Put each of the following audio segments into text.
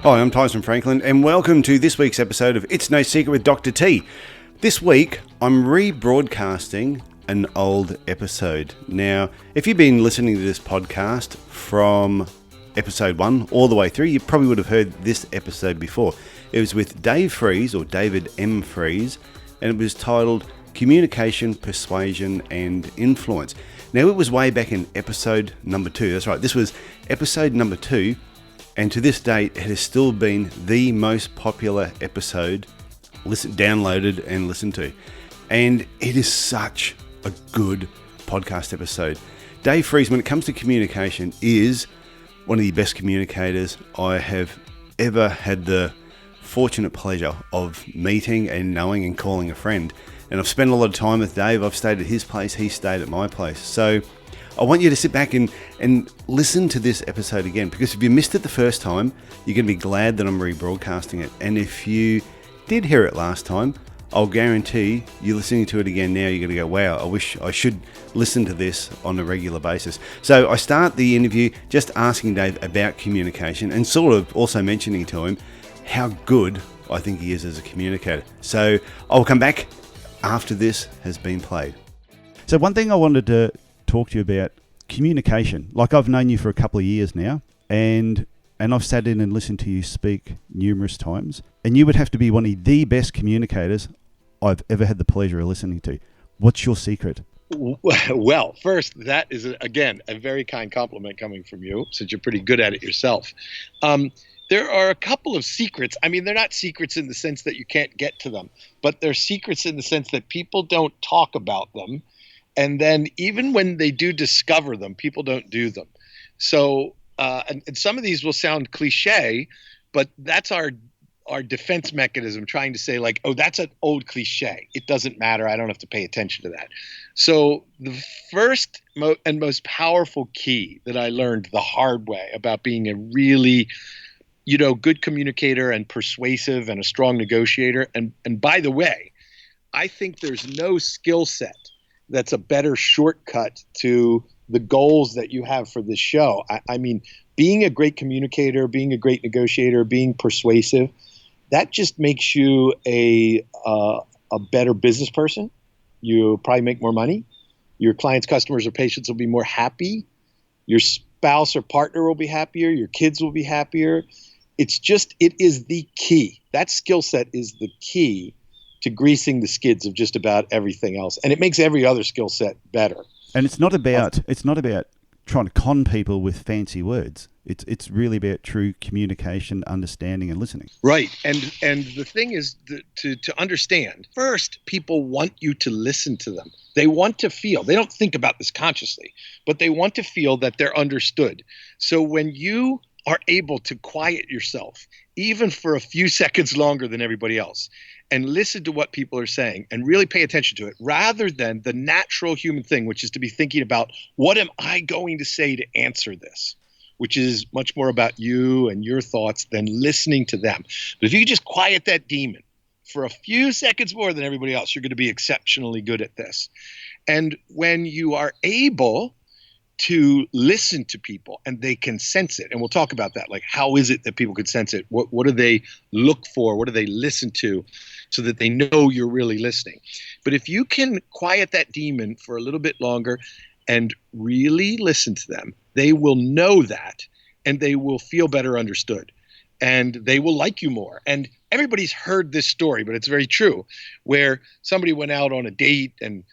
Hi, I'm Tyson Franklin, and welcome to this week's episode of It's No Secret with Dr. T. This week, I'm rebroadcasting an old episode. Now, if you've been listening to this podcast from episode 1 all the way through, you probably would have heard this episode before. It was with Dave Freeze, or David M. Freeze, and it was titled Communication, Persuasion, and Influence. Now, it was way back in episode number 2. That's right, this was episode number 2. And to this date, it has still been the most popular episode downloaded and listened to. And it is such a good podcast episode. Dave Freeze, when it comes to communication, is one of the best communicators I have ever had the fortunate pleasure of meeting and knowing and calling a friend. And I've spent a lot of time with Dave. I've stayed at his place. He stayed at my place. So I want you to sit back and listen to this episode again, because if you missed it the first time, you're going to be glad that I'm rebroadcasting it. And if you did hear it last time, I'll guarantee you listening to it again now, you're going to go, wow, I wish I should listen to this on a regular basis. So I start the interview just asking Dave about communication and sort of also mentioning to him how good I think he is as a communicator. So I'll come back after this has been played. So one thing I wanted to talk to you about, communication. Like, I've known you for a couple of years now, and I've sat in and listened to you speak numerous times, and you would have to be one of the best communicators I've ever had the pleasure of listening to. What's your secret? Well, first, that is, again, a very kind compliment coming from you, since you're pretty good at it yourself. There are a couple of secrets. I mean, they're not secrets in the sense that you can't get to them, but they're secrets in the sense that people don't talk about them. And then even when they do discover them, people don't do them. So, and some of these will sound cliche, but that's our defense mechanism, trying to say like, oh, that's an old cliche. It doesn't matter. I don't have to pay attention to that. So the first and most powerful key that I learned the hard way about being a really, good communicator and persuasive and a strong negotiator. And by the way, I think there's no skill set that's a better shortcut to the goals that you have for this show. I mean, being a great communicator, being a great negotiator, being persuasive, that just makes you a better business person. You probably make more money. Your clients, customers, or patients will be more happy. Your spouse or partner will be happier. Your kids will be happier. It is the key. That skill set is the key to greasing the skids of just about everything else. And it makes every other skill set better. And it's not about trying to con people with fancy words. It's really about true communication, understanding, and listening. Right. And the thing is to understand, first, people want you to listen to them. They want to feel. They don't think about this consciously, but they want to feel that they're understood. So when you are able to quiet yourself, even for a few seconds longer than everybody else, and listen to what people are saying and really pay attention to it, rather than the natural human thing, which is to be thinking about, what am I going to say to answer this? Which is much more about you and your thoughts than listening to them. But if you just quiet that demon for a few seconds more than everybody else, you're going to be exceptionally good at this. And when you are able to listen to people and they can sense it, and we'll talk about that, like, how is it that people could sense it? What do they look for? What do they listen to so that they know you're really listening? But if you can quiet that demon for a little bit longer and really listen to them, they will know that, and they will feel better understood, and they will like you more. And everybody's heard this story, but it's very true, where somebody went out on a date and,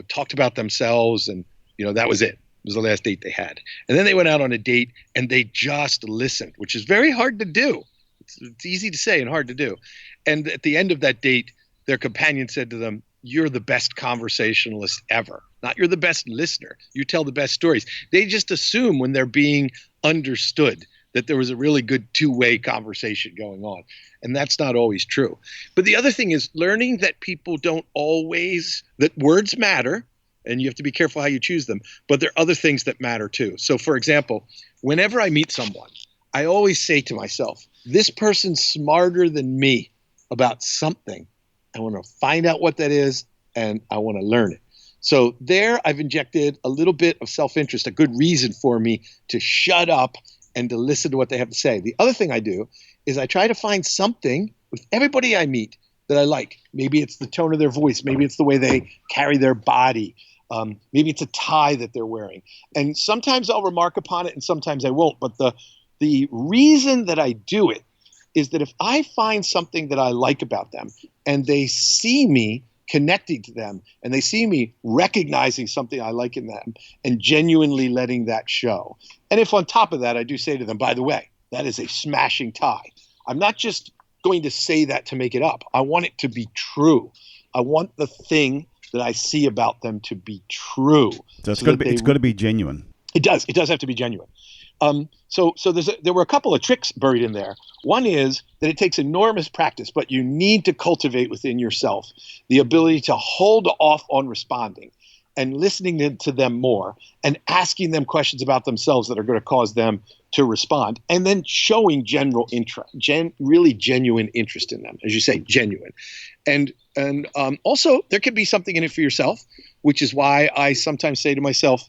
talked about themselves, and, that was it. It was the last date they had. And then they went out on a date and they just listened, which is very hard to do. It's easy to say and hard to do. And at the end of that date, their companion said to them, "You're the best conversationalist ever." Not you're the best listener. You tell the best stories. They just assume when they're being understood that there was a really good two-way conversation going on. And that's not always true. But the other thing is learning that people don't always, that words matter, and you have to be careful how you choose them, but there are other things that matter too. So for example, whenever I meet someone, I always say to myself, this person's smarter than me about something. I want to find out what that is, and I want to learn it. So there I've injected a little bit of self-interest, a good reason for me to shut up and to listen to what they have to say. The other thing I do is I try to find something with everybody I meet that I like. Maybe it's the tone of their voice. Maybe it's the way they carry their body. Maybe it's a tie that they're wearing. And sometimes I'll remark upon it and sometimes I won't. But the reason that I do it is that if I find something that I like about them and they see me connecting to them and they see me recognizing something I like in them and genuinely letting that show. And if on top of that, I do say to them, by the way, that is a smashing tie. I'm not just going to say that to make it up. I want it to be true. I want the thing that I see about them to be true. So it's got to be genuine. It does. It does have to be genuine. So there were a couple of tricks buried in there. One is that it takes enormous practice, but you need to cultivate within yourself the ability to hold off on responding and listening to them more and asking them questions about themselves that are going to cause them to respond, and then showing general interest, really genuine interest in them, as you say, genuine. And also there could be something in it for yourself, which is why I sometimes say to myself,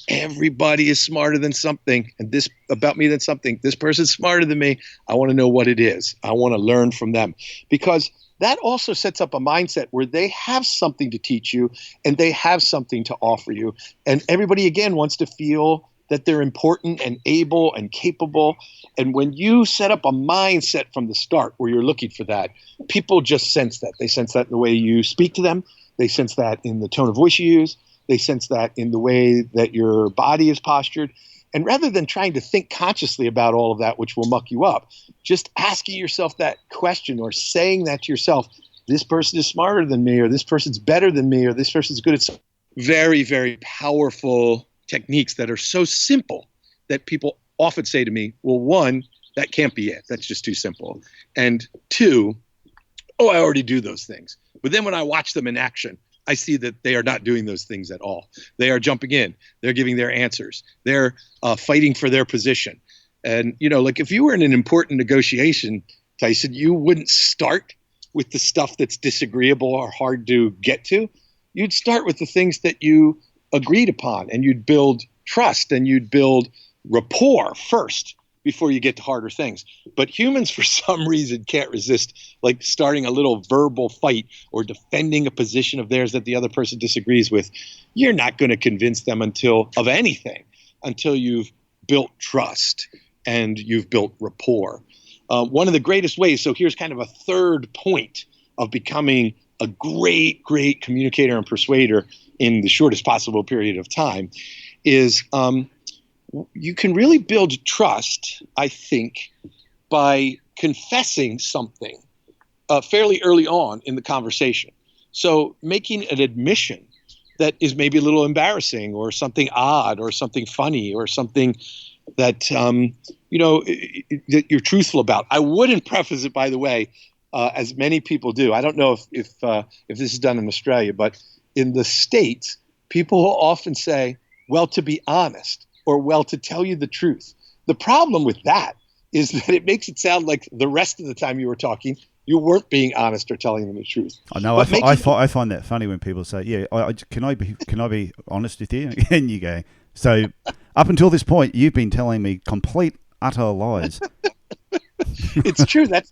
everybody is smarter than something, and this about me than something. This person's smarter than me. I want to know what it is. I want to learn from them, because that also sets up a mindset where they have something to teach you and they have something to offer you. And everybody, again, wants to feel that they're important and able and capable. And when you set up a mindset from the start where you're looking for that, people just sense that. They sense that in the way you speak to them. They sense that in the tone of voice you use. They sense that in the way that your body is postured. And rather than trying to think consciously about all of that, which will muck you up, just asking yourself that question or saying that to yourself, this person is smarter than me, or this person's better than me, or this person's good at something. Very, very powerful techniques that are so simple that people often say to me, well, one, that can't be it. That's just too simple. And two, I already do those things. But then when I watch them in action, I see that they are not doing those things at all. They are jumping in. They're giving their answers. They're fighting for their position. And, like if you were in an important negotiation, Tyson, you wouldn't start with the stuff that's disagreeable or hard to get to. You'd start with the things that you agreed upon, and you'd build trust and you'd build rapport first before you get to harder things. But humans, for some reason, can't resist like starting a little verbal fight or defending a position of theirs that the other person disagrees with. You're not going to convince them of anything until you've built trust and you've built rapport. One of the greatest ways, so here's kind of a third point of becoming a great, great communicator and persuader in the shortest possible period of time, is you can really build trust, I think, by confessing something fairly early on in the conversation. So making an admission that is maybe a little embarrassing or something odd or something funny or something that, that you're truthful about. I wouldn't preface it, by the way, as many people do. I don't know if this is done in Australia, but in the States, people will often say, well, to be honest, or well, to tell you the truth. The problem with that is that it makes it sound like the rest of the time you were talking, you weren't being honest or telling them the truth. I know. I find that funny when people say, yeah, can I be honest with you? And you go, so up until this point, you've been telling me complete, utter lies. It's true. That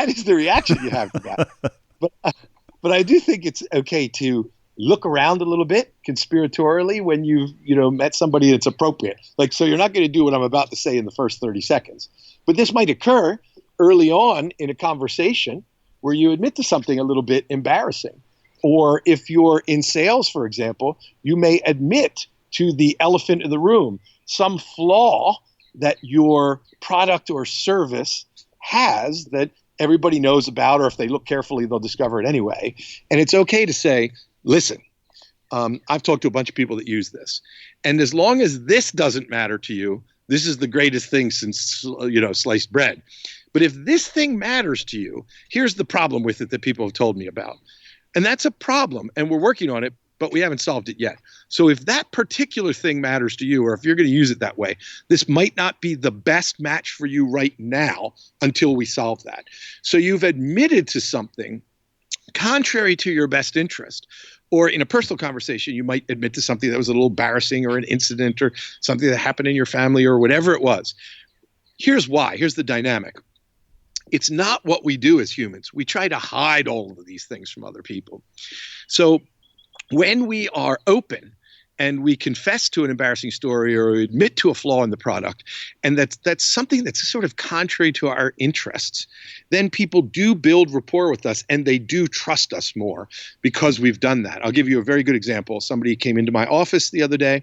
is the reaction you have to that. But I do think it's okay to look around a little bit conspiratorially when you've met somebody that's appropriate. Like, so you're not going to do what I'm about to say in the first 30 seconds. But this might occur early on in a conversation where you admit to something a little bit embarrassing. Or if you're in sales, for example, you may admit to the elephant in the room, some flaw that your product or service has that everybody knows about, or if they look carefully, they'll discover it anyway. And it's okay to say, listen, I've talked to a bunch of people that use this. And as long as this doesn't matter to you, this is the greatest thing since, sliced bread. But if this thing matters to you, here's the problem with it that people have told me about. And that's a problem, and we're working on it, but we haven't solved it yet. So if that particular thing matters to you, or if you're going to use it that way, this might not be the best match for you right now until we solve that. So you've admitted to something contrary to your best interest. Or in a personal conversation, you might admit to something that was a little embarrassing, or an incident or something that happened in your family or whatever it was. here's why. Here's the dynamic. It's not what we do as humans. We try to hide all of these things from other people. So when we are open and we confess to an embarrassing story or admit to a flaw in the product, and that's something that's sort of contrary to our interests, then people do build rapport with us and they do trust us more because we've done that. I'll give you a very good example. Somebody came into my office the other day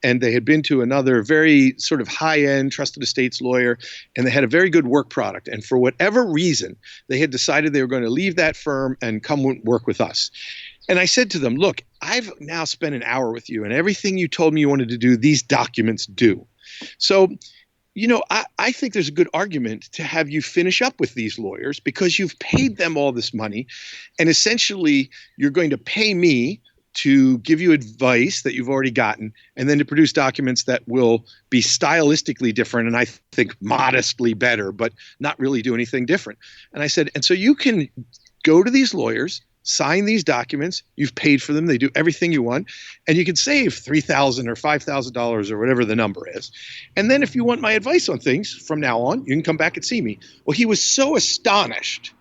and they had been to another very sort of high-end trusted estates lawyer, and they had a very good work product. And for whatever reason, they had decided they were going to leave that firm and come work with us. And I said to them, look, I've now spent an hour with you, and everything you told me you wanted to do, these documents do. So, I think there's a good argument to have you finish up with these lawyers because you've paid them all this money, and essentially you're going to pay me to give you advice that you've already gotten, and then to produce documents that will be stylistically different and I think modestly better, but not really do anything different. And I said, and so you can go to these lawyers, sign these documents, you've paid for them, they do everything you want, and you can save $3,000 or $5,000 or whatever the number is. And then if you want my advice on things from now on, you can come back and see me. Well, he was so astonished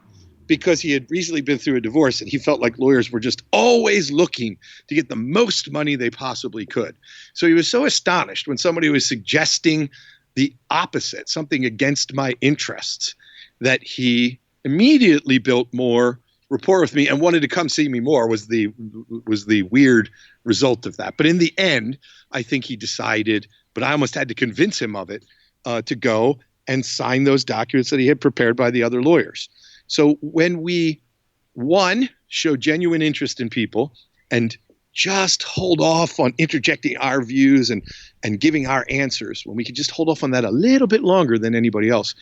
because he had recently been through a divorce and he felt like lawyers were just always looking to get the most money they possibly could. So he was so astonished when somebody was suggesting the opposite, something against my interests, that he immediately built more rapport with me and wanted to come see me more was the weird result of that. But in the end, I think he decided, but I almost had to convince him of it, to go and sign those documents that he had prepared by the other lawyers. So when we, one, show genuine interest in people and just hold off on interjecting our views and giving our answers, when we can just hold off on that a little bit longer than anybody else,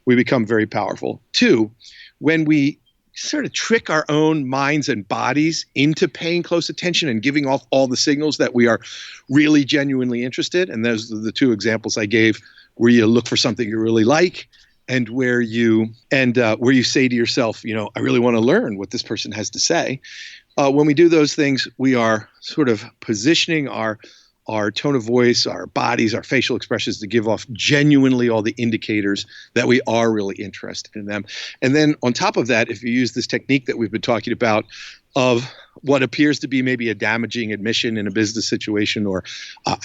we become very powerful. Two, when we sort of trick our own minds and bodies into paying close attention and giving off all the signals that we are really genuinely interested, and those are the two examples I gave, where you look for something you really like, and where you say to yourself, I really want to learn what this person has to say. When we do those things, we are sort of positioning our tone of voice, our bodies, our facial expressions to give off genuinely all the indicators that we are really interested in them. And then on top of that, if you use this technique that we've been talking about of what appears to be maybe a damaging admission in a business situation, or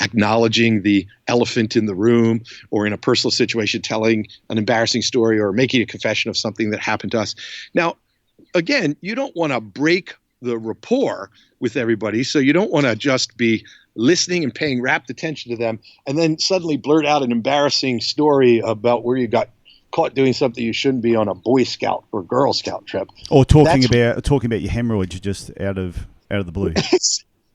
acknowledging the elephant in the room, or in a personal situation telling an embarrassing story or making a confession of something that happened to us. Now, again, you don't want to break the rapport with everybody, so you don't want to just be listening and paying rapt attention to them and then suddenly blurt out an embarrassing story about where you got caught doing something you shouldn't be on a Boy Scout or Girl Scout trip, or talking about your hemorrhoids just out of the blue.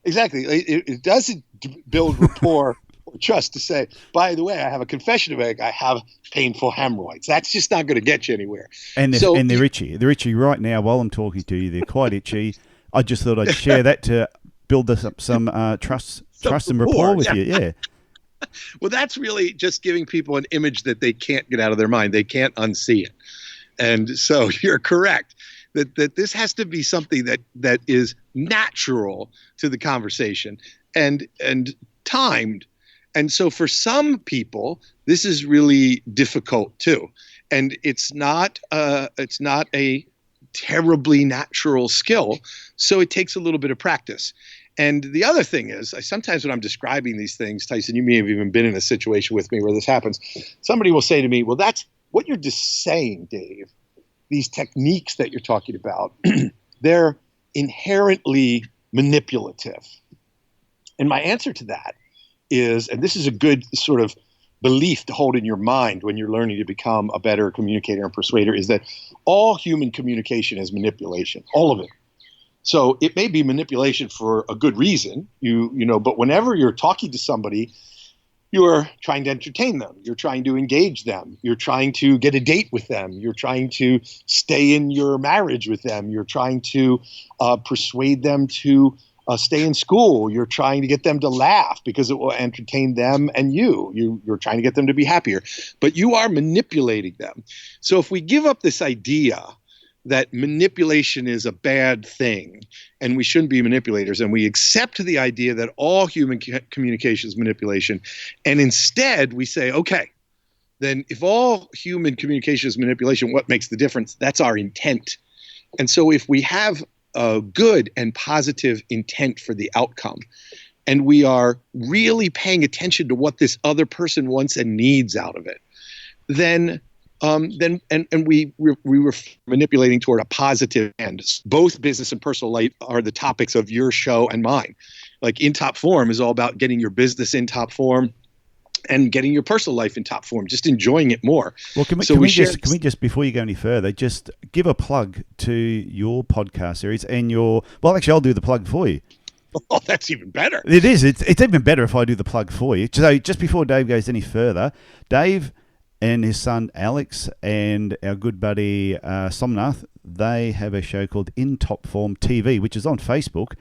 Exactly. It doesn't build rapport or trust to say, by the way, I have a confession to make. I have painful hemorrhoids. That's just not going to get you anywhere. And they're itchy. They're itchy right now while I'm talking to you. They're quite itchy. I just thought I'd share that to build some trust and rapport with you. Yeah. Well, that's really just giving people an image that they can't get out of their mind. They can't unsee it. And so you're correct that this has to be something that is natural to the conversation and timed. And so for some people, this is really difficult too. And it's not a terribly natural skill. So it takes a little bit of practice. And the other thing is, sometimes when I'm describing these things, Tyson, you may have even been in a situation with me where this happens. Somebody will say to me, well, that's what you're just saying, Dave. These techniques that you're talking about, they're inherently manipulative. And my answer to that is, and this is a good sort of belief to hold in your mind when you're learning to become a better communicator and persuader, is that all human communication is manipulation, all of it. So it may be manipulation for a good reason, but whenever you're talking to somebody, you're trying to entertain them. You're trying to engage them. You're trying to get a date with them. You're trying to stay in your marriage with them. You're trying to persuade them to stay in school. You're trying to get them to laugh because it will entertain them and you. You're trying to get them to be happier. But you are manipulating them. So if we give up this idea that manipulation is a bad thing and we shouldn't be manipulators, and we accept the idea that all human communication is manipulation, and instead we say, okay, then if all human communication is manipulation, what makes the difference? That's our intent. And so if we have a good and positive intent for the outcome, and we are really paying attention to what this other person wants and needs out of it, then we're manipulating toward a positive end. Both business and personal life are the topics of your show and mine. Like In Top Form is all about getting your business in top form and getting your personal life in top form, just enjoying it more. Well, can we just, before you go any further, just give a plug to your podcast series and actually, I'll do the plug for you. Oh, that's even better. It is. It's even better if I do the plug for you. So just before Dave goes any further, Dave and his son Alex and our good buddy Somnath, they have a show called In Top Form TV, which is on Facebook,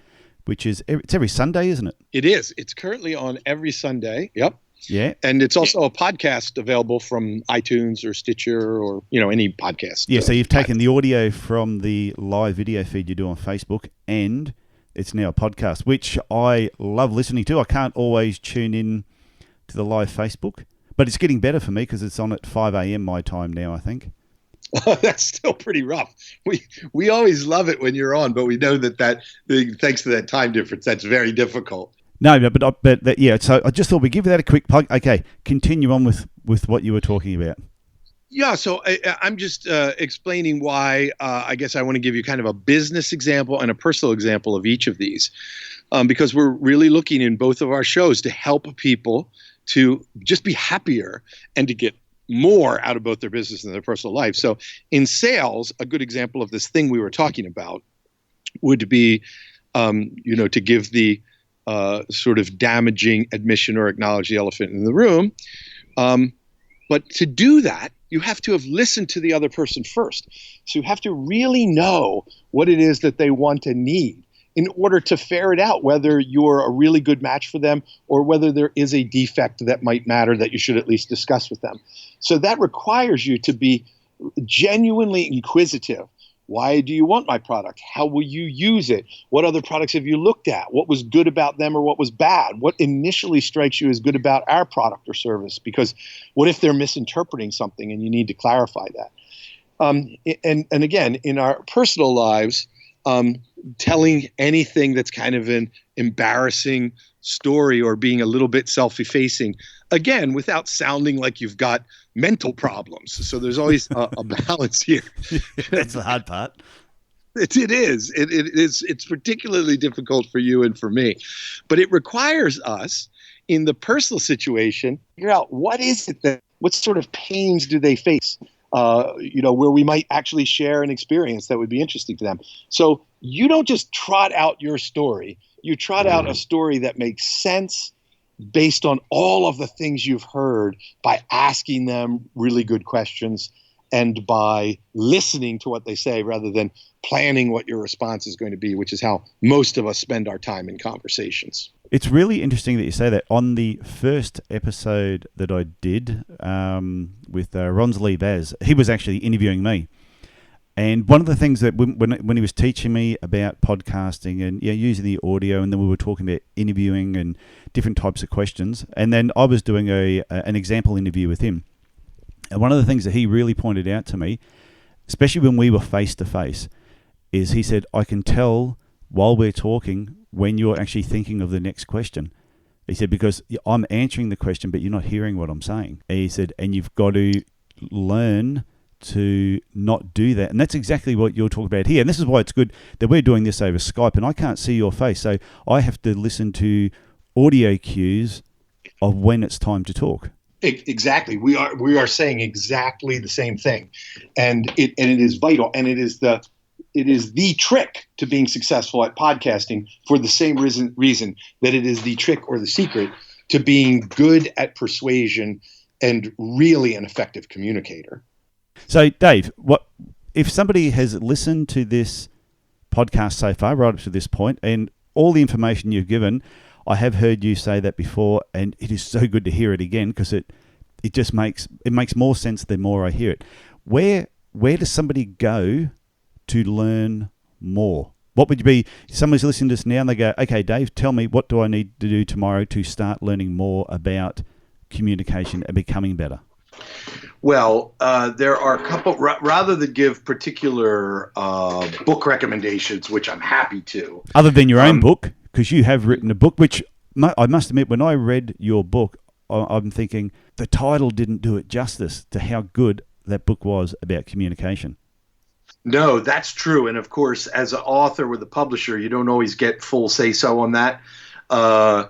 it's every Sunday, isn't it? It is. It's currently on every Sunday. Yep. Yeah. And it's also a podcast available from iTunes or Stitcher or, any podcast. Yeah, so you've taken the audio from the live video feed you do on Facebook, and it's now a podcast, which I love listening to. I can't always tune in to the live Facebook, but it's getting better for me because it's on at 5 a.m. my time now, I think. That's still pretty rough. We always love it when you're on, but we know that thanks to that time difference, that's very difficult. No, yeah. So I just thought we'd give that a quick plug. Okay, continue on with what you were talking about. Yeah, so I'm just explaining why I guess I want to give you kind of a business example and a personal example of each of these, because we're really looking in both of our shows to help people to just be happier and to get more out of both their business and their personal life. So in sales, a good example of this thing we were talking about would be, to give the sort of damaging admission or acknowledge the elephant in the room. But to do that, you have to have listened to the other person first. So you have to really know what it is that they want and need in order to ferret out whether you're a really good match for them or whether there is a defect that might matter that you should at least discuss with them. So that requires you to be genuinely inquisitive. Why do you want my product? How will you use it? What other products have you looked at? What was good about them or what was bad? What initially strikes you as good about our product or service? Because what if they're misinterpreting something and you need to clarify that? And again, in our personal lives, telling anything that's kind of an embarrassing story or being a little bit self-effacing, again, without sounding like you've got mental problems. So there's always a balance here. That's the hard part. It is. It's particularly difficult for you and for me. But it requires us, in the personal situation, figure out what sort of pains do they face, where we might actually share an experience that would be interesting to them. So you don't just trot out your story. You trot out a story that makes sense based on all of the things you've heard by asking them really good questions and by listening to what they say rather than planning what your response is going to be, which is how most of us spend our time in conversations. It's really interesting that you say that. On the first episode that I did with Ronsley Baz, he was actually interviewing me. And one of the things that when he was teaching me about podcasting and using the audio, and then we were talking about interviewing and different types of questions, and then I was doing an example interview with him. And one of the things that he really pointed out to me, especially when we were face to face, is he said, I can tell while we're talking when you're actually thinking of the next question. He said, because I'm answering the question, but you're not hearing what I'm saying. And he said, and you've got to learn to not do that. And that's exactly what you're talking about here. And this is why it's good that we're doing this over Skype and I can't see your face. So I have to listen to audio cues of when it's time to talk. Exactly. We are saying exactly the same thing. And it is vital. And it is the trick to being successful at podcasting for the same reason that it is the trick or the secret to being good at persuasion and really an effective communicator. So, Dave, what if somebody has listened to this podcast so far, right up to this point, and all the information you've given, I have heard you say that before, and it is so good to hear it again because it just makes more sense the more I hear it. Where does somebody go to learn more? What would you be? Somebody's listening to this now and they go, okay, Dave, tell me, what do I need to do tomorrow to start learning more about communication and becoming better? Well, there are a couple, rather than give particular book recommendations, which I'm happy to. Other than your own book, because you have written a book, which I must admit, when I read your book, I'm thinking the title didn't do it justice to how good that book was about communication. No, that's true. And of course, as an author with a publisher, you don't always get full say-so on that. Do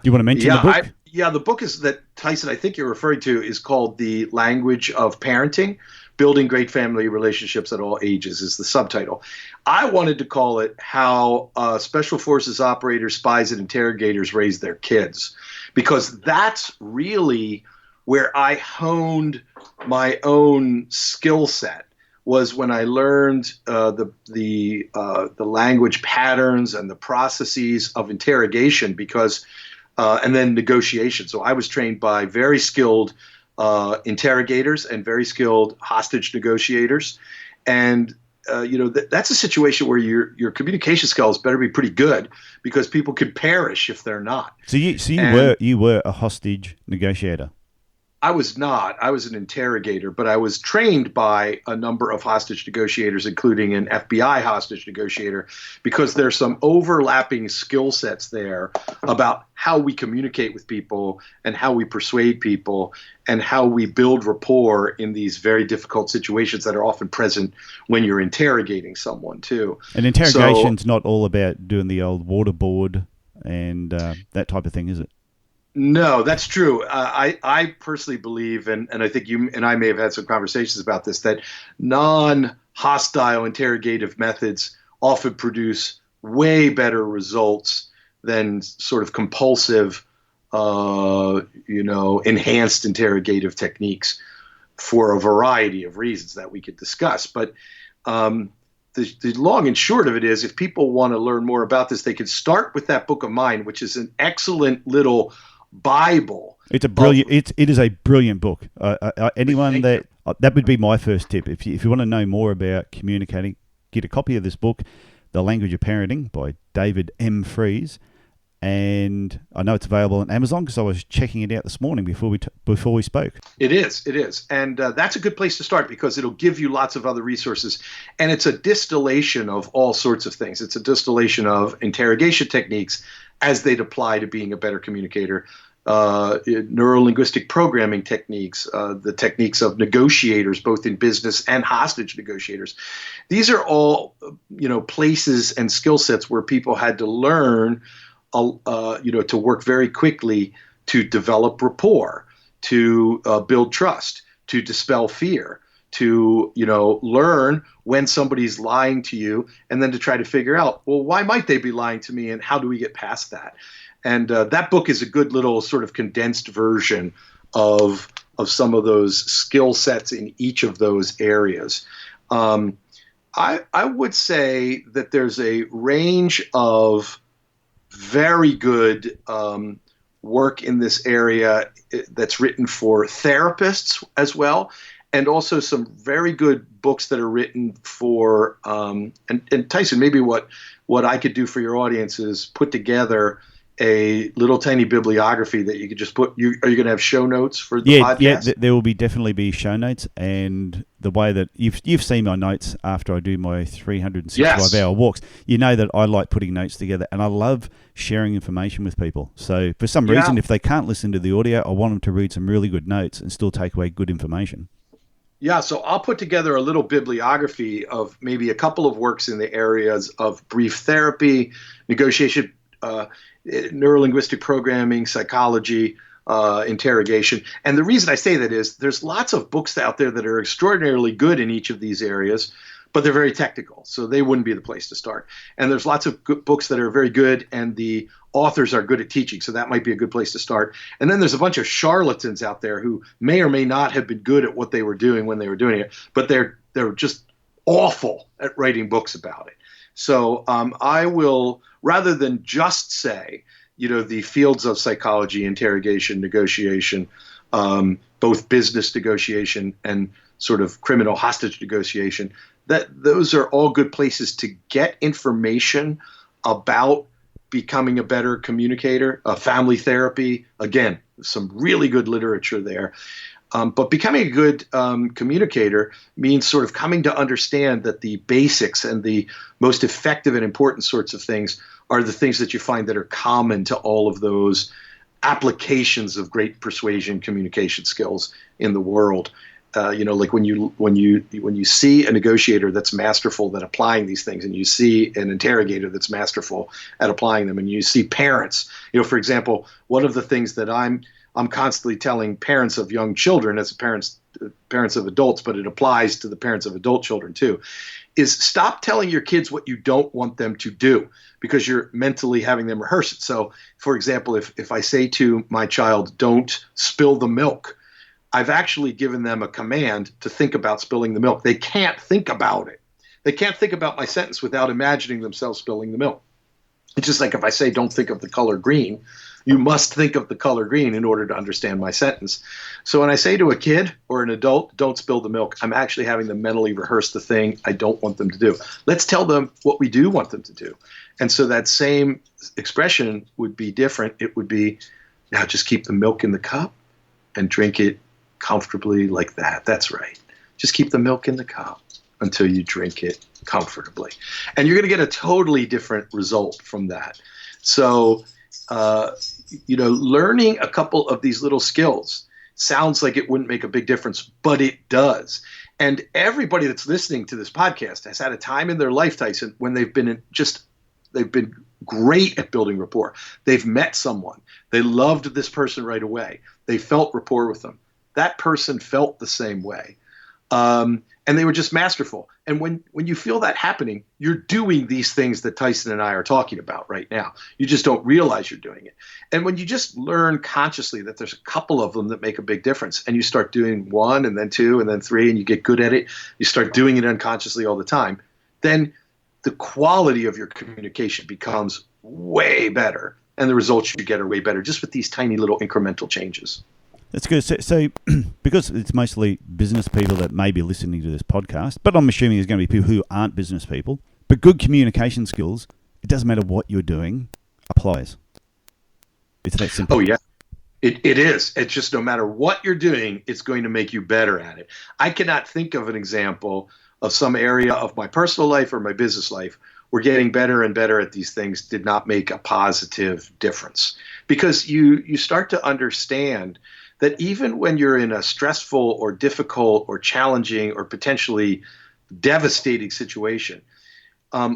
you want to mention the book? The book is that, Tyson, I think you're referring to, is called The Language of Parenting, Building Great Family Relationships at All Ages is the subtitle. I wanted to call it How Special Forces Operators, Spies, and Interrogators Raise Their Kids, because that's really where I honed my own skill set, was when I learned the language patterns and the processes of interrogation, because and then negotiation. So I was trained by very skilled interrogators and very skilled hostage negotiators, and that's a situation where your communication skills better be pretty good, because people could perish if they're not. So you were a hostage negotiator. I was not. I was an interrogator, but I was trained by a number of hostage negotiators, including an FBI hostage negotiator, because there's some overlapping skill sets there about how we communicate with people and how we persuade people and how we build rapport in these very difficult situations that are often present when you're interrogating someone too. And interrogation's not all about doing the old waterboard and that type of thing, is it? No, that's true. I personally believe, and I think you and I may have had some conversations about this, that non-hostile interrogative methods often produce way better results than sort of compulsive, enhanced interrogative techniques, for a variety of reasons that we could discuss. But the long and short of it is, if people want to learn more about this, they could start with that book of mine, which is an excellent little Bible. It's a brilliant. It is a brilliant book. Anyone that would be my first tip. If you want to know more about communicating, get a copy of this book, The Language of Parenting by David M. Fries, and I know it's available on Amazon because I was checking it out this morning before we spoke. It is, and that's a good place to start, because it'll give you lots of other resources, and it's a distillation of all sorts of things. It's a distillation of interrogation techniques as they'd apply to being a better communicator, neuro-linguistic programming techniques, the techniques of negotiators, both in business and hostage negotiators. These are all, places and skill sets where people had to learn, to work very quickly to develop rapport, to build trust, to dispel fear, to learn when somebody's lying to you, and then to try to figure out, well, why might they be lying to me, and how do we get past that? And that book is a good little sort of condensed version of some of those skill sets in each of those areas. I would say that there's a range of very good work in this area that's written for therapists as well, and also some very good books that are written for and Tyson, maybe what I could do for your audience is put together a little tiny bibliography that you could just put. Are you going to have show notes for the podcast? Yeah, there will definitely be show notes, and the way that you've seen my notes after I do my 365-hour walks, you know that I like putting notes together, and I love sharing information with people. So for some reason, if they can't listen to the audio, I want them to read some really good notes and still take away good information. Yeah, so I'll put together a little bibliography of maybe a couple of works in the areas of brief therapy, negotiation, neuro-linguistic programming, psychology, interrogation. And the reason I say that is there's lots of books out there that are extraordinarily good in each of these areas, but they're very technical, so they wouldn't be the place to start. And there's lots of good books that are very good, and the authors are good at teaching, so that might be a good place to start. And then there's a bunch of charlatans out there who may or may not have been good at what they were doing when they were doing it, but they're just awful at writing books about it. So I will, rather than just say, the fields of psychology, interrogation, negotiation, both business negotiation and sort of criminal hostage negotiation, that those are all good places to get information about becoming a better communicator. Family therapy, again, some really good literature there. But becoming a good communicator means sort of coming to understand that the basics and the most effective and important sorts of things are the things that you find that are common to all of those applications of great persuasion communication skills in the world. Like when you see a negotiator that's masterful at applying these things, and you see an interrogator that's masterful at applying them, and you see parents, for example, one of the things that I'm constantly telling parents of young children, as parents of adults, but it applies to the parents of adult children too, is stop telling your kids what you don't want them to do, because you're mentally having them rehearse it. So, for example, if I say to my child, don't spill the milk, I've actually given them a command to think about spilling the milk. They can't think about it. They can't think about my sentence without imagining themselves spilling the milk. It's just like if I say, don't think of the color green, you must think of the color green in order to understand my sentence. So when I say to a kid or an adult, don't spill the milk, I'm actually having them mentally rehearse the thing I don't want them to do. Let's tell them what we do want them to do. And so that same expression would be different. It would be, now just keep the milk in the cup and drink it comfortably like that. That's right. Just keep the milk in the cup until you drink it comfortably. And you're going to get a totally different result from that. So, learning a couple of these little skills sounds like it wouldn't make a big difference, but it does. And everybody that's listening to this podcast has had a time in their life, Tyson, when they've been great at building rapport. They've met someone. They loved this person right away. They felt rapport with them. That person felt the same way. And they were just masterful. And when you feel that happening, you're doing these things that Tyson and I are talking about right now. You just don't realize you're doing it. And when you just learn consciously that there's a couple of them that make a big difference, and you start doing one and then two and then three, and you get good at it, you start doing it unconsciously all the time, then the quality of your communication becomes way better. And the results you get are way better just with these tiny little incremental changes. That's good. So because it's mostly business people that may be listening to this podcast, but I'm assuming there's going to be people who aren't business people, but good communication skills, it doesn't matter what you're doing, applies. It's that simple. Oh, yeah. It is. It's just no matter what you're doing, it's going to make you better at it. I cannot think of an example of some area of my personal life or my business life where getting better and better at these things did not make a positive difference. Because you start to understand that even when you're in a stressful or difficult or challenging or potentially devastating situation,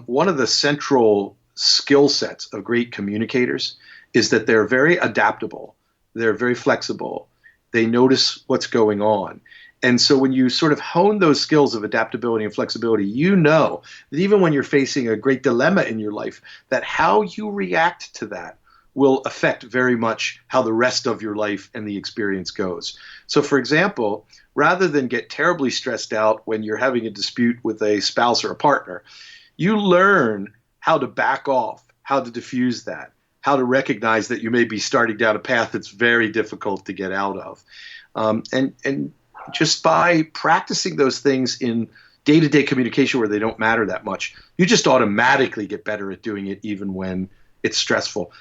one of the central skill sets of great communicators is that they're very adaptable, they're very flexible, they notice what's going on. And so when you sort of hone those skills of adaptability and flexibility, you know that even when you're facing a great dilemma in your life, that how you react to that will affect very much how the rest of your life and the experience goes. So, for example, rather than get terribly stressed out when you're having a dispute with a spouse or a partner, you learn how to back off, how to diffuse that, how to recognize that you may be starting down a path that's very difficult to get out of. And just by practicing those things in day-to-day communication where they don't matter that much, you just automatically get better at doing it even when it's stressful.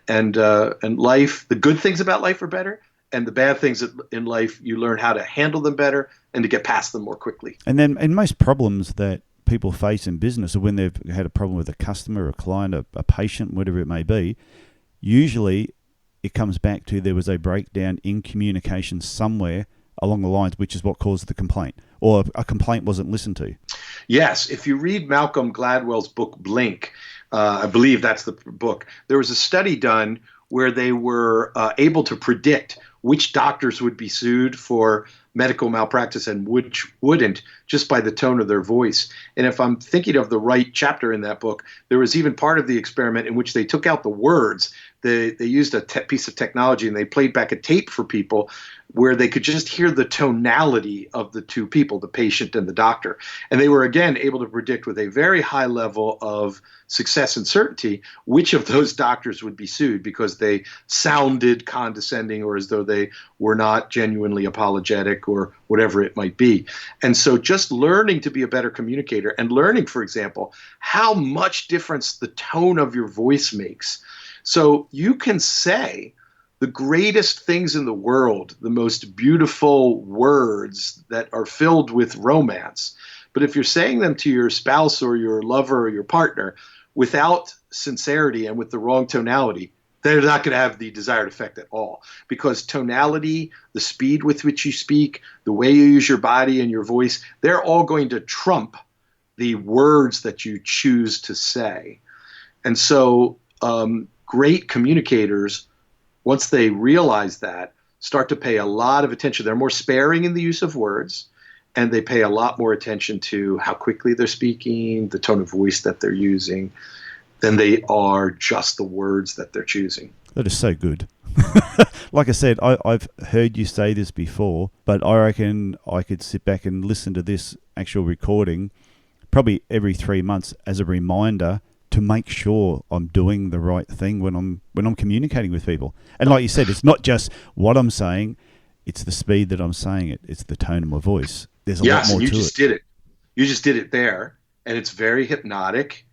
And life, the good things about life are better, and the bad things in life, you learn how to handle them better and to get past them more quickly. And then, and most problems that people face in business, or when they've had a problem with a customer, a client, a patient, whatever it may be, usually it comes back to there was a breakdown in communication somewhere along the lines, which is what caused the complaint, or a complaint wasn't listened to. Yes, if you read Malcolm Gladwell's book Blink, I believe that's the book, there was a study done where they were able to predict which doctors would be sued for medical malpractice and which wouldn't, just by the tone of their voice. And if I'm thinking of the right chapter in that book, there was even part of the experiment in which they took out the words. They used a piece of technology, and they played back a tape for people where they could just hear the tonality of the two people, the patient and the doctor. And they were, again, able to predict with a very high level of success and certainty which of those doctors would be sued because they sounded condescending or as though they were not genuinely apologetic or whatever it might be. And so just learning to be a better communicator and learning, for example, how much difference the tone of your voice makes. So you can say the greatest things in the world, the most beautiful words that are filled with romance. But if you're saying them to your spouse or your lover or your partner without sincerity and with the wrong tonality, they're not going to have the desired effect at all. Because tonality, the speed with which you speak, the way you use your body and your voice, they're all going to trump the words that you choose to say. And so great communicators, once they realize that, start to pay a lot of attention. They're more sparing in the use of words, and they pay a lot more attention to how quickly they're speaking, the tone of voice that they're using, than they are just the words that they're choosing. That is so good. Like I said, I've heard you say this before, but I reckon I could sit back and listen to this actual recording probably every 3 months as a reminder to make sure I'm doing the right thing when I'm communicating with people. And like you said, it's not just what I'm saying, it's the speed that I'm saying it. It's the tone of my voice. There's a lot more to it. Yes, you just did it. You just did it there, and it's very hypnotic.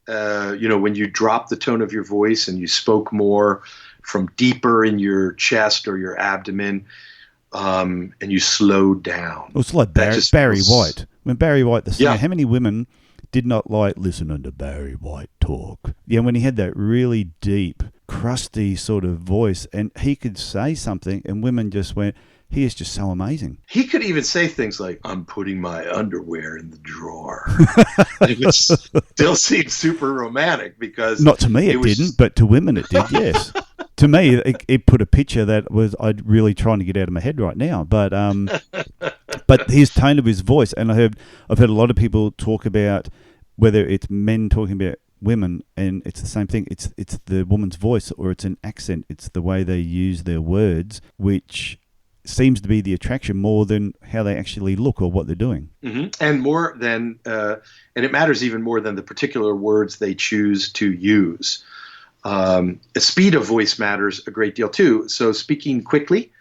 When you drop the tone of your voice and you spoke more from deeper in your chest or your abdomen, and you slowed down. Well, it's like Barry White. When Barry White, the singer, how many women did not like listening to Barry White talk? Yeah, when he had that really deep, crusty sort of voice, and he could say something, and women just went, he is just so amazing. He could even say things like, I'm putting my underwear in the drawer. It would still seem super romantic because... Not to me it didn't, but to women it did, yes. To me, it put a picture that was I'd really trying to get out of my head right now. But his tone of his voice, and I've heard a lot of people talk about whether it's men talking about women, and it's the same thing. It's the woman's voice, or it's an accent. It's the way they use their words, which seems to be the attraction more than how they actually look or what they're doing. Mm-hmm. And more than, and it matters even more than the particular words they choose to use. The speed of voice matters a great deal too. So speaking quickly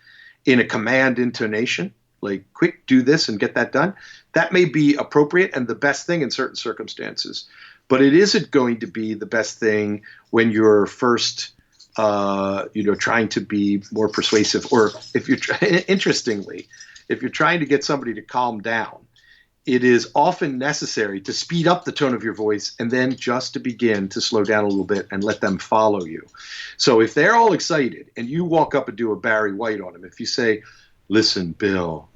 in a command intonation, like quick, do this and get that done, that may be appropriate and the best thing in certain circumstances. But it isn't going to be the best thing when you're first trying to be more persuasive, or if you're interestingly, if you're trying to get somebody to calm down, it is often necessary to speed up the tone of your voice and then just to begin to slow down a little bit and let them follow you. So if they're all excited and you walk up and do a Barry White on them, if you say, listen, Bill,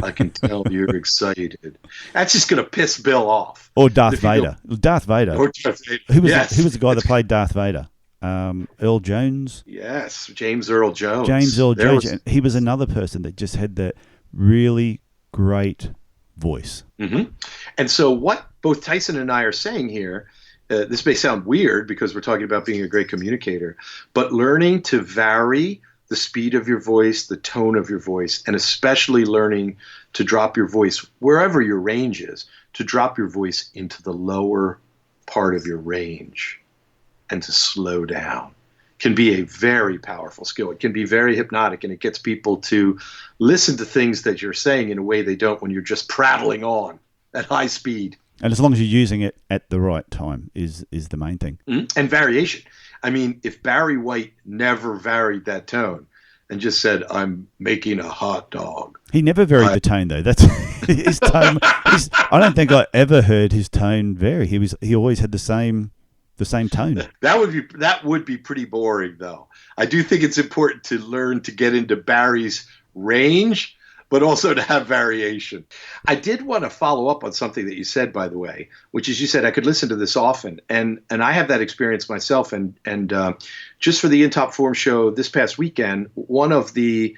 I can tell you're excited, that's just going to piss Bill off. Or Darth Vader. Darth Vader. Or Darth Vader. Who was the guy that played Darth Vader? Earl Jones? Yes, James Earl Jones. He was another person that just had that really great voice. Mm-hmm. And so what both Tyson and I are saying here, this may sound weird because we're talking about being a great communicator, but learning to vary the speed of your voice, the tone of your voice, and especially learning to drop your voice wherever your range is, to drop your voice into the lower part of your range and to slow down can be a very powerful skill. It can be very hypnotic, and it gets people to listen to things that you're saying in a way they don't when you're just prattling on at high speed. And as long as you're using it at the right time is the main thing. Mm-hmm. And variation. I mean, if Barry White never varied that tone and just said, I'm making a hot dog. He never varied the tone, though. That's his tone. I don't think I ever heard his tone vary. He always had the same tone. That would be pretty boring, though. I do think it's important to learn to get into Barry's range, but also to have variation. I did want to follow up on something that you said, by the way, which is you said I could listen to this often, and I have that experience myself. And just for the In Top Form show this past weekend, one of the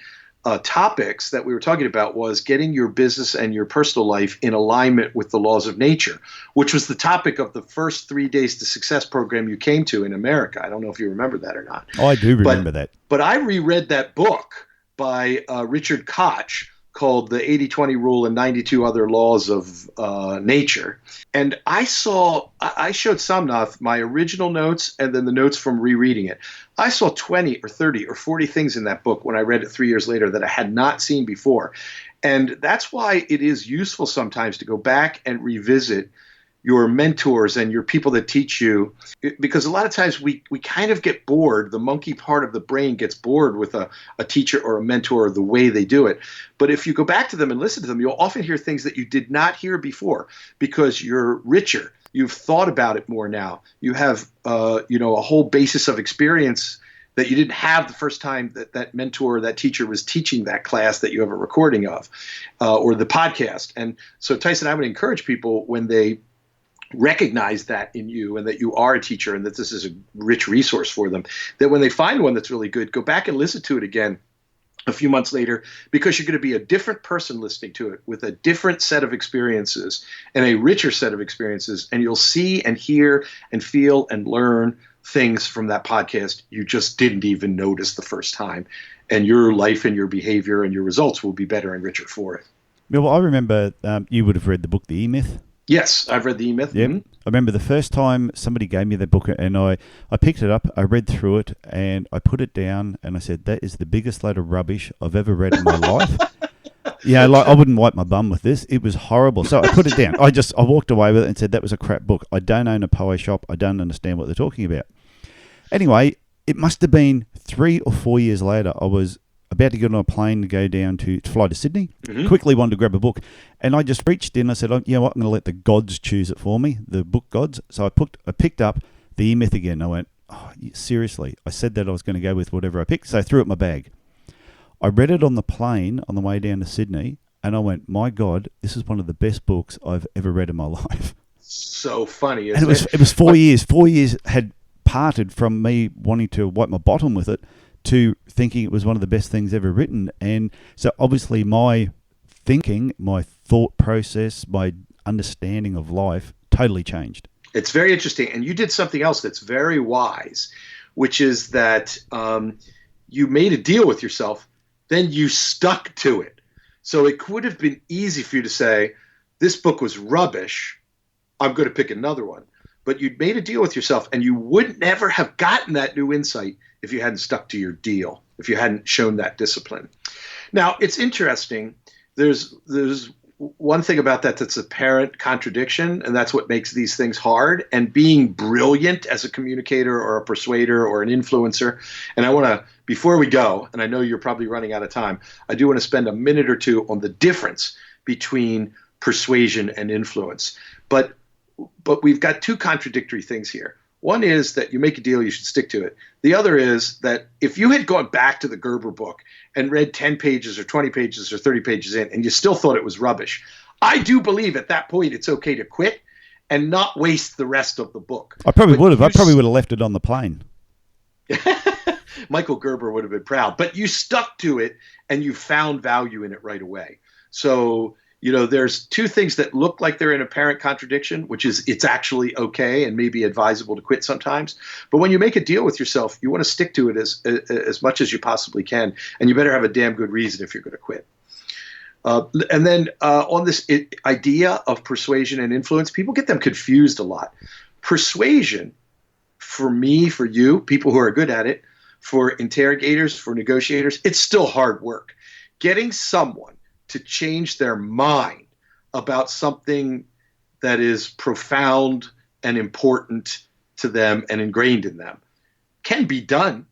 topics that we were talking about was getting your business and your personal life in alignment with the laws of nature, which was the topic of the first 3 Days to Success program you came to in America. I don't know if you remember that or not. Oh, I do remember that. But I reread that book by Richard Koch called The 80-20 Rule and 92 Other Laws of Nature. And I showed Samnath my original notes and then the notes from rereading it. I saw 20 or 30 or 40 things in that book when I read it 3 years later that I had not seen before. And that's why it is useful sometimes to go back and revisit your mentors and your people that teach you, because a lot of times we kind of get bored. The monkey part of the brain gets bored with a teacher or a mentor or the way they do it. But if you go back to them and listen to them, you'll often hear things that you did not hear before because you're richer. You've thought about it more now. You have a whole basis of experience that you didn't have the first time that mentor or that teacher was teaching that class that you have a recording of, or the podcast. And so, Tyson, I would encourage people when they recognize that in you and that you are a teacher and that this is a rich resource for them, that when they find one that's really good, go back and listen to it again a few months later, because you're going to be a different person listening to it with a different set of experiences and a richer set of experiences. And you'll see and hear and feel and learn things from that podcast you just didn't even notice the first time. And your life and your behavior and your results will be better and richer for it. Well, I remember you would have read the book, The E-Myth. Yes, I've read The E-Myth. Yep. Mm-hmm. I remember the first time somebody gave me that book and I picked it up, I read through it and I put it down and I said, that is the biggest load of rubbish I've ever read in my life. Yeah, like I wouldn't wipe my bum with this. It was horrible. So I put it down. I walked away with it and said, that was a crap book. I don't own a Poe shop. I don't understand what they're talking about. Anyway, it must have been 3 or 4 years later. I was about to get on a plane to go down to fly to Sydney. Mm-hmm. Quickly wanted to grab a book. And I just reached in. I said, you know what, I'm going to let the gods choose it for me, the book gods. So I picked up The E-Myth again. I went, oh, seriously? I said that I was going to go with whatever I picked. So I threw it in my bag. I read it on the plane on the way down to Sydney. And I went, my God, this is one of the best books I've ever read in my life. So funny. And it was 4 years. 4 years had parted from me wanting to wipe my bottom with it to thinking it was one of the best things ever written. And so obviously my thinking, my thought process, my understanding of life totally changed. It's very interesting. And you did something else that's very wise, which is that you made a deal with yourself, then you stuck to it. So it could have been easy for you to say, this book was rubbish, I'm going to pick another one. But you'd made a deal with yourself, and you would never have gotten that new insight if you hadn't stuck to your deal, if you hadn't shown that discipline. Now, it's interesting. There's one thing about that that's apparent contradiction, and that's what makes these things hard. And being brilliant as a communicator or a persuader or an influencer, and I want to, before we go, and I know you're probably running out of time, I do want to spend a minute or two on the difference between persuasion and influence. But we've got two contradictory things here. One is that you make a deal, you should stick to it. The other is that if you had gone back to the Gerber book and read 10 pages or 20 pages or 30 pages in and you still thought it was rubbish, I do believe at that point it's okay to quit and not waste the rest of the book. I probably would have. I probably would have left it on the plane. Michael Gerber would have been proud. But you stuck to it and you found value in it right away. So there's two things that look like they're in apparent contradiction, which is it's actually okay and maybe advisable to quit sometimes. But when you make a deal with yourself, you want to stick to it as much as you possibly can. And you better have a damn good reason if you're going to quit. And then on this idea of persuasion and influence, people get them confused a lot. Persuasion, for me, for you, people who are good at it, for interrogators, for negotiators, it's still hard work. Getting someone to change their mind about something that is profound and important to them and ingrained in them can be done.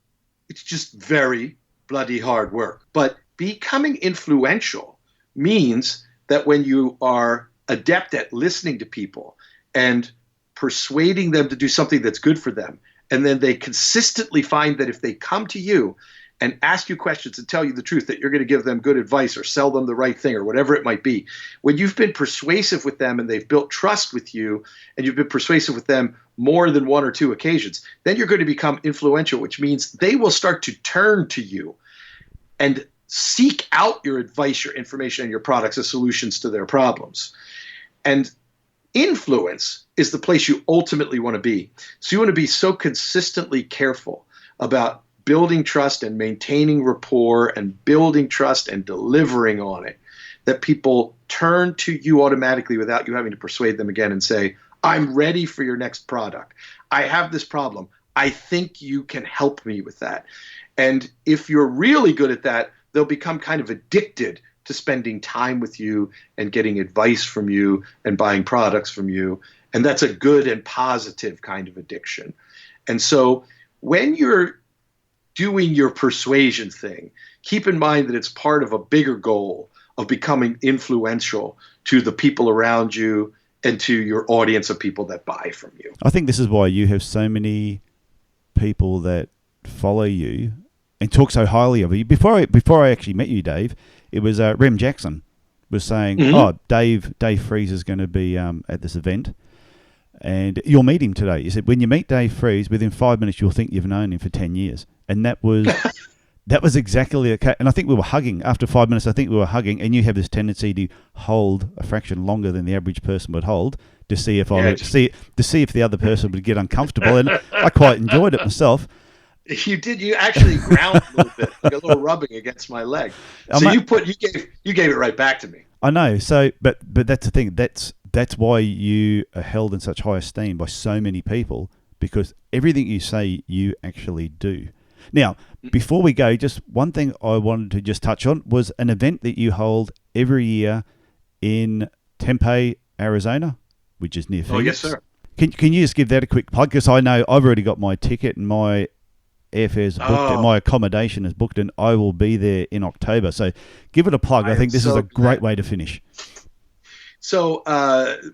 It's just very bloody hard work. But becoming influential means that when you are adept at listening to people and persuading them to do something that's good for them, and then they consistently find that if they come to you and ask you questions and tell you the truth, that you're going to give them good advice or sell them the right thing or whatever it might be. When you've been persuasive with them and they've built trust with you and you've been persuasive with them more than one or two occasions, then you're going to become influential, which means they will start to turn to you and seek out your advice, your information, and your products as solutions to their problems. And influence is the place you ultimately want to be. So you want to be so consistently careful about building trust and maintaining rapport and building trust and delivering on it, that people turn to you automatically without you having to persuade them again and say, I'm ready for your next product. I have this problem. I think you can help me with that. And if you're really good at that, they'll become kind of addicted to spending time with you and getting advice from you and buying products from you. And that's a good and positive kind of addiction. And so when you're doing your persuasion thing, keep in mind that it's part of a bigger goal of becoming influential to the people around you and to your audience of people that buy from you. I think this is why you have so many people that follow you and talk so highly of you. Before I actually met you, Dave, it was Rem Jackson was saying, "Oh, Dave Freeze is going to be at this event, and you'll meet him today." He said, "When you meet Dave Freeze, within 5 minutes, you'll think you've known him for 10 years," and that was. That was exactly the case. And I think we were hugging. After 5 minutes, I think we were hugging. And you have this tendency to hold a fraction longer than the average person would hold to see if if the other person would get uncomfortable. And I quite enjoyed it myself. You did. You actually ground a little bit, like a little rubbing against my leg. So you gave it right back to me. I know. So, but that's the thing. That's why you are held in such high esteem by so many people, because everything you say, you actually do. Now, before we go, just one thing I wanted to just touch on was an event that you hold every year in Tempe, Arizona, which is near Phoenix. Oh, yes, sir. Can you just give that a quick plug? Because I know I've already got my ticket and my airfare's booked and my accommodation is booked, and I will be there in October. So give it a plug. I think this is a great way to finish. So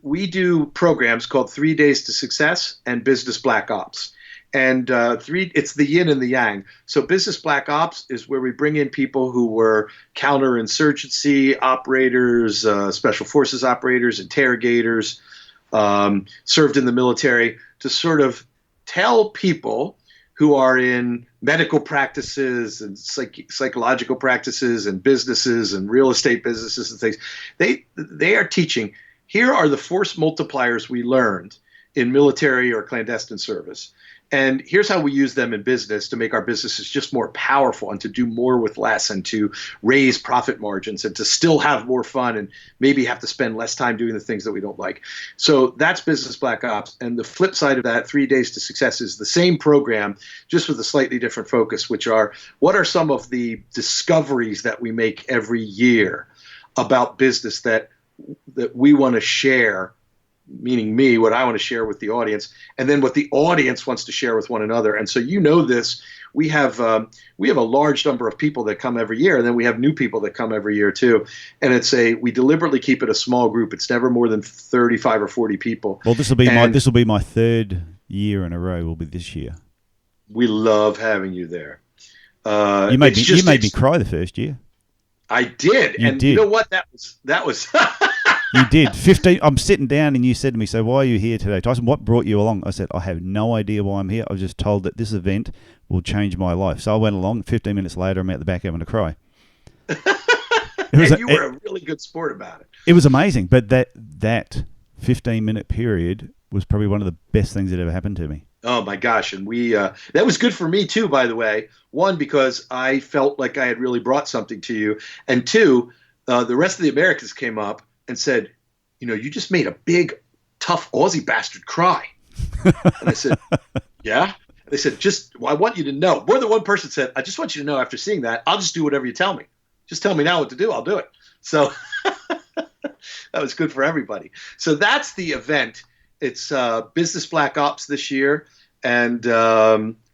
we do programs called 3 Days to Success and Business Black Ops. And it's the yin and the yang. So Business Black Ops is where we bring in people who were counterinsurgency operators, special forces operators, interrogators, served in the military, to sort of tell people who are in medical practices and psychological practices and businesses and real estate businesses and things. They are teaching, here are the force multipliers we learned in military or clandestine service. And here's how we use them in business to make our businesses just more powerful and to do more with less and to raise profit margins and to still have more fun and maybe have to spend less time doing the things that we don't like. So that's Business Black Ops. And the flip side of that, 3 Days to Success, is the same program, just with a slightly different focus, which are, what are some of the discoveries that we make every year about business that we want to share, meaning me, what I want to share with the audience, and then what the audience wants to share with one another. And so this, we have a large number of people that come every year, and then we have new people that come every year too. And we deliberately keep it a small group. It's never more than 35 or 40 people. Well, this will be my third year in a row. Will be this year. We love having you there. You made me cry the first year. I did. You know what? That was. You did. 15. I'm sitting down and you said to me, "So why are you here today, Tyson? What brought you along?" I said, "I have no idea why I'm here. I was just told that this event will change my life." So I went along. 15 minutes later, I'm out the back having to cry. You were a really good sport about it. It was amazing. But that 15-minute period was probably one of the best things that ever happened to me. Oh my gosh. And that was good for me too, by the way. One, because I felt like I had really brought something to you. And two, the rest of the Americans came up and said, "You just made a big, tough Aussie bastard cry." And I said, "Yeah?" And they said, I want you to know. More than one person said, "I just want you to know, after seeing that, I'll just do whatever you tell me. Just tell me now what to do. I'll do it." So that was good for everybody. So that's the event. It's Business Black Ops this year. And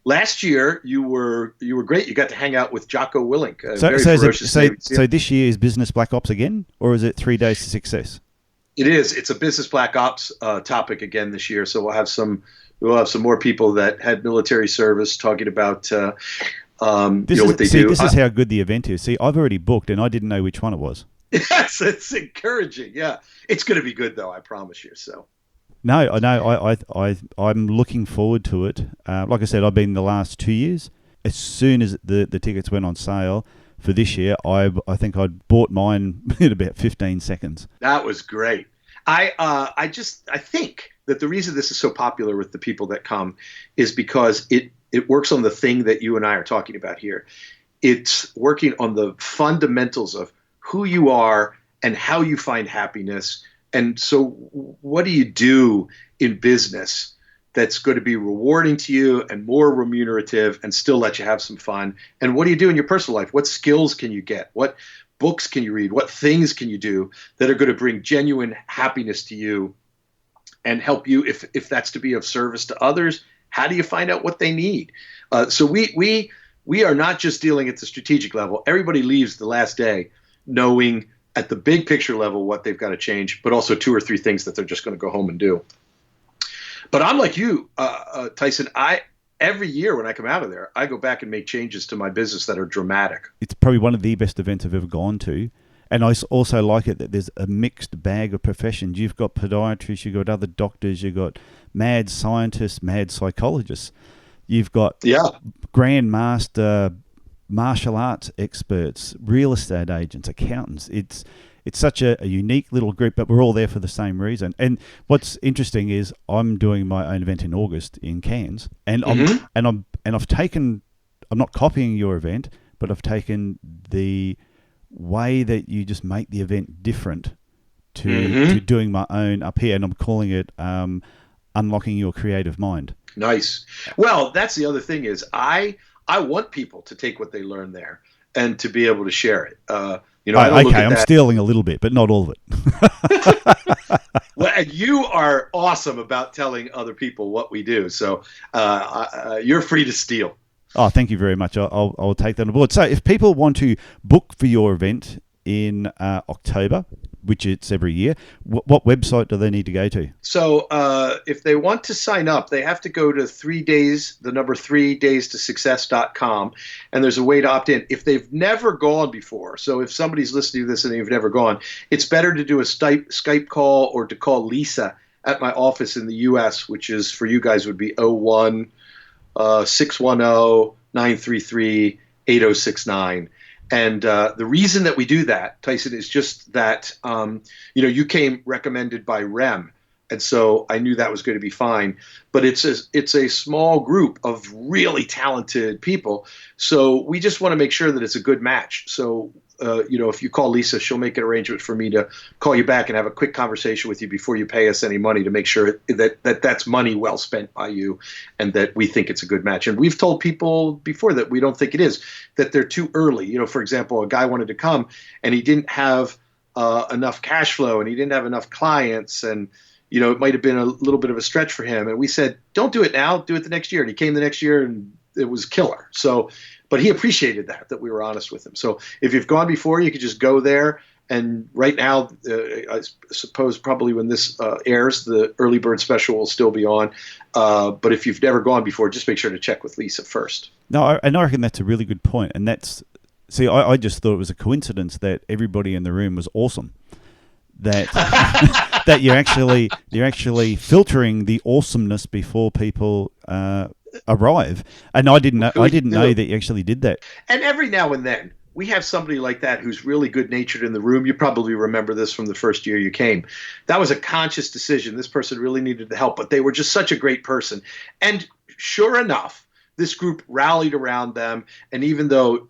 last year you were great. You got to hang out with Jocko Willink. So this year is Business Black Ops again, or is it 3 Days to Success? It is. It's a Business Black Ops topic again this year. So we'll have some more people that had military service talking about what they do. This is how good the event is. See, I've already booked and I didn't know which one it was. Yes, it's encouraging. Yeah, it's going to be good though. I promise you. So. No, I know. I'm looking forward to it. Like I said, I've been the last 2 years. As soon as the tickets went on sale for this year, I think I'd bought mine in about 15 seconds. That was great. I think that the reason this is so popular with the people that come is because it works on the thing that you and I are talking about here. It's working on the fundamentals of who you are and how you find happiness. And so what do you do in business that's going to be rewarding to you and more remunerative and still let you have some fun? And what do you do in your personal life? What skills can you get? What books can you read? What things can you do that are going to bring genuine happiness to you and help you if that's to be of service to others. How do you find out what they need? So we are not just dealing at the strategic level. Everybody leaves the last day knowing at the big picture level what they've got to change, but also 2 or 3 things that they're just going to go home and do. But I'm like you, Tyson. Every year when I come out of there, I go back and make changes to my business that are dramatic. It's probably one of the best events I've ever gone to. And I also like it that there's a mixed bag of professions. You've got podiatrists, you've got other doctors, you've got mad scientists, mad psychologists. You've got grandmaster martial arts experts, real estate agents, accountants. It's such a unique little group, but we're all there for the same reason. And what's interesting is I'm doing my own event in August in Cairns, and I'm not copying your event, but I've taken the way that you just make the event different to doing my own up here, and I'm calling it unlocking your creative mind. Nice. Well, that's the other thing is I want people to take what they learn there and to be able to share it. I'm stealing a little bit, but not all of it. Well, and you are awesome about telling other people what we do, so you're free to steal. Oh, thank you very much. I'll take that on board. So if people want to book for your event in October, which it's every year, what website do they need to go to? So if they want to sign up, they have to go to 3daystosuccess.com, and there's a way to opt in. If they've never gone before, so if somebody's listening to this and they've never gone, it's better to do a Skype call or to call Lisa at my office in the U.S., which is for you guys would be 01-610-933-8069. And the reason that we do that, Tyson, is just that, you came recommended by REM. And so I knew that was going to be fine. But it's a small group of really talented people. So we just want to make sure that it's a good match. So, if you call Lisa, she'll make an arrangement for me to call you back and have a quick conversation with you before you pay us any money to make sure that that's money well spent by you and that we think it's a good match. And we've told people before that we don't think it is, that they're too early. For example, a guy wanted to come and he didn't have enough cash flow and he didn't have enough clients, and it might have been a little bit of a stretch for him. And we said, don't do it now, do it the next year. And he came the next year and it was killer. So, but he appreciated that we were honest with him. So if you've gone before, you could just go there. And right now, I suppose probably when this airs, the early bird special will still be on. But if you've never gone before, just make sure to check with Lisa first. No, and I reckon that's a really good point. And I just thought it was a coincidence that everybody in the room was awesome. That that you're actually filtering the awesomeness before people arrive, and I didn't know that you actually did that. And every now and then we have somebody like that who's really good natured in the room. You probably remember this from the first year you came. That was a conscious decision. This person really needed the help, but they were just such a great person. And sure enough, this group rallied around them. And even though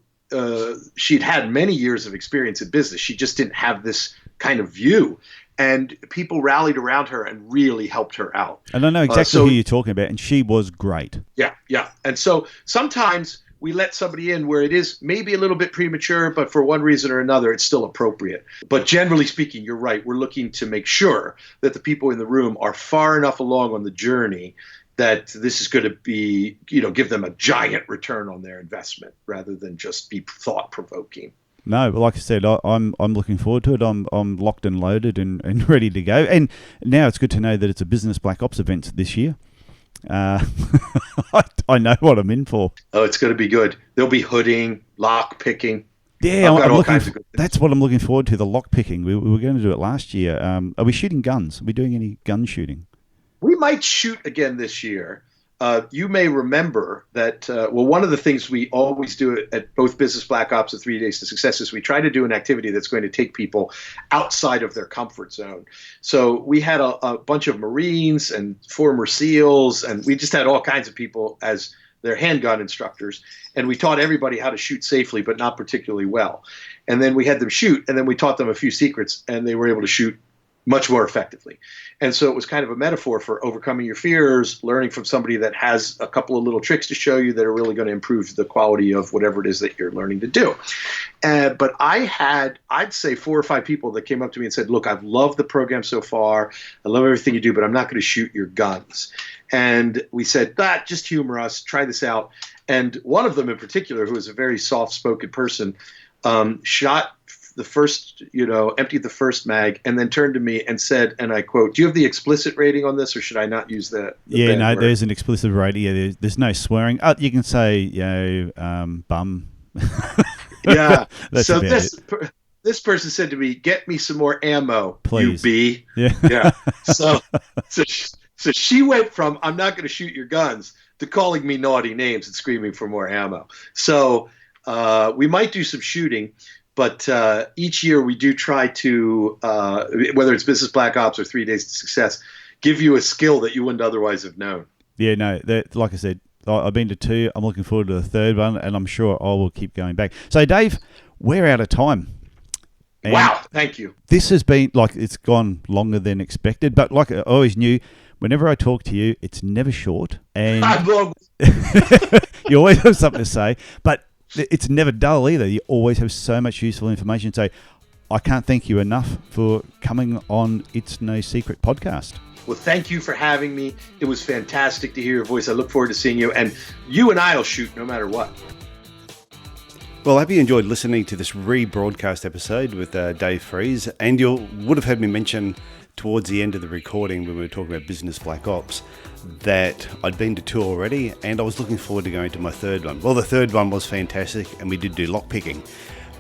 she'd had many years of experience in business, she just didn't have this kind of view. And people rallied around her and really helped her out. And I know exactly who you're talking about, and she was great. Yeah. And so sometimes we let somebody in where it is maybe a little bit premature, but for one reason or another, it's still appropriate. But generally speaking, you're right. We're looking to make sure that the people in the room are far enough along on the journey that this is going to be, give them a giant return on their investment rather than just be thought-provoking. No, but like I said, I'm looking forward to it. I'm locked and loaded and ready to go. And now it's good to know that it's a business black ops event this year. I know what I'm in for. Oh, it's going to be good. There'll be hooding, lock picking. Yeah, that's what I'm looking forward to. The lock picking. We were going to do it last year. Are we shooting guns? Are we doing any gun shooting? We might shoot again this year. You may remember that, one of the things we always do at both Business Black Ops and 3 Days to Success is we try to do an activity that's going to take people outside of their comfort zone. So we had a bunch of Marines and former SEALs, and we just had all kinds of people as their handgun instructors. And we taught everybody how to shoot safely, but not particularly well. And then we had them shoot, and then we taught them a few secrets, and they were able to shoot much more effectively. And so it was kind of a metaphor for overcoming your fears, learning from somebody that has a couple of little tricks to show you that are really going to improve the quality of whatever it is that you're learning to do. But I'd say 4 or 5 people that came up to me and said, look, I've loved the program so far. I love everything you do, but I'm not going to shoot your guns. And we said, just humor us, try this out. And one of them in particular, who was a very soft-spoken person, shot the first, emptied the first mag, and then turned to me and said, and I quote, "Do you have the explicit rating on this, or should I not use that?" Yeah, no, there's an explicit rating. Yeah, there's no swearing. You can say, bum. Yeah. So this person said to me, "Get me some more ammo, please." You B. Yeah. Yeah. So she went from "I'm not going to shoot your guns" to calling me naughty names and screaming for more ammo. So we might do some shooting. But each year we do try to, whether it's Business Black Ops or 3 Days to Success, give you a skill that you wouldn't otherwise have known. Yeah, no, like I said, I've been to 2. I'm looking forward to the 3rd one, and I'm sure I will keep going back. So, Dave, we're out of time. And wow, thank you. This has been, it's gone longer than expected, but like I always knew, whenever I talk to you, it's never short. And you always have something to say, but it's never dull either. You always have so much useful information. So I can't thank you enough for coming on It's No Secret podcast. Well, thank you for having me. It was fantastic to hear your voice. I look forward to seeing you. And you and I will shoot no matter what. Well, I hope you enjoyed listening to this rebroadcast episode with Dave Freeze. And you would have heard me mention towards the end of the recording when we were talking about Business Black Ops that I'd been to 2 already and I was looking forward to going to my 3rd one. Well, the 3rd one was fantastic and we did do lockpicking.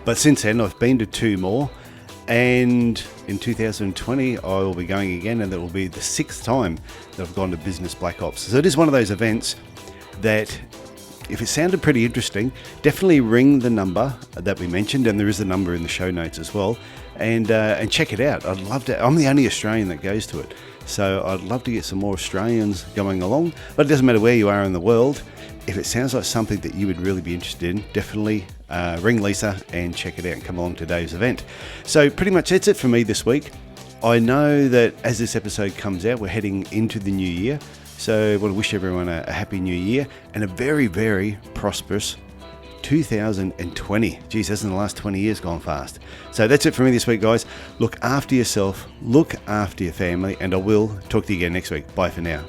But since then, I've been to 2 more, and in 2020, I will be going again, and that will be the 6th time that I've gone to Business Black Ops. So it is one of those events that, if it sounded pretty interesting, definitely ring the number that we mentioned, and there is a number in the show notes as well, and check it out. I'd love to. I'm the only Australian that goes to it, so I'd love to get some more Australians going along. But it doesn't matter where you are in the world. If it sounds like something that you would really be interested in, definitely ring Lisa and check it out and come along to Dave's event. So pretty much that's it for me this week. I know that as this episode comes out, we're heading into the new year. So I want to wish everyone a happy new year and a very, very prosperous 2020. Geez, hasn't the last 20 years gone fast? So that's it for me this week, guys. Look after yourself, look after your family, and I will talk to you again next week. Bye for now.